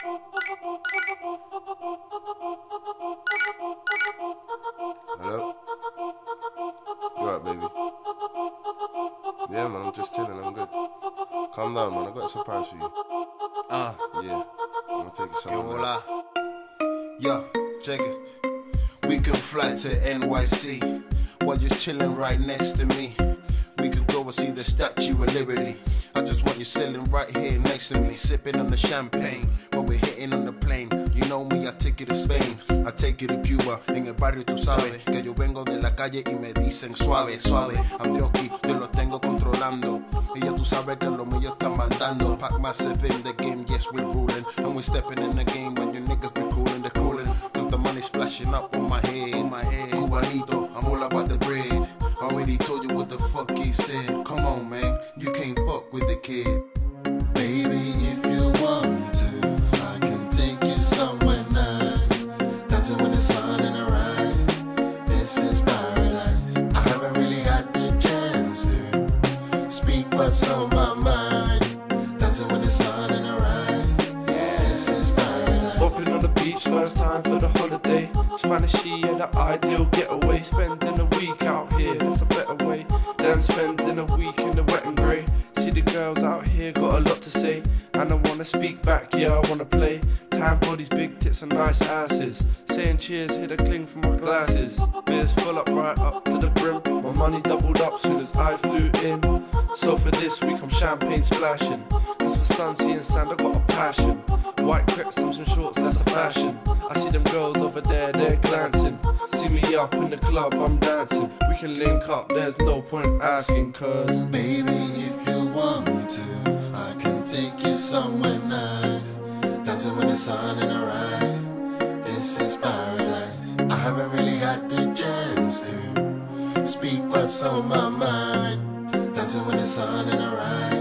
Hello? You alright, baby? Yeah, man, I'm just chilling, I'm good. Calm down, man, I got a surprise for you. Yeah, I'm gonna take you somewhere. Yo, check it. We can fly to NYC while you're chilling right next to me. We could go and see the Statue of Liberty. I just want you sitting right here next to me, sipping on the champagne when we're hitting on the plane. You know me, I take you to Spain, I take you to Cuba. En el barrio tú sabes que yo vengo de la calle y me dicen suave, suave. Andrioski, yo lo tengo controlando. Y ya tú sabes que lo mío está mandando. Pac massive in the game, yes we're ruling. And we stepping in the game when you niggas be coolin', they're coolin'. Cause the money splashing up on my head, Cubanito, I'm all about the bread. Already told you what the fuck he said. Come on, man, you can't fuck with the kid. Baby, if you want to, I can take you somewhere nice. Dancing with the sun in the rise. This is paradise. I haven't really had the chance to speak what's on my mind. Dancing with the sun in the rise. Yeah, this is paradise. Walking on the beach, first time for the holiday. Spanish Sea and the ideal getaway. Spending a week out here, that's a better way than spending a week in the wet and grey. See the girls out here got a lot to say, and I wanna speak back, yeah I wanna play. Tan bodies, big tits and nice asses. Saying cheers, hear the cling from my glasses. Beers full up right up to the brim. My money doubled up soon as I flew in. So for this week I'm champagne splashing. Cause for sun, sea and sand I got a passion. White crepe, some shorts, that's the fashion. I see them girls over there, they're glancing. See me up in the club, I'm dancing. We can link up, there's no point asking. Cause baby, if you want to, I can take you somewhere nice. Dancing with the sun in the rise. This is paradise. I haven't really had the chance to speak what's on my mind. Dancing with the sun in the rise.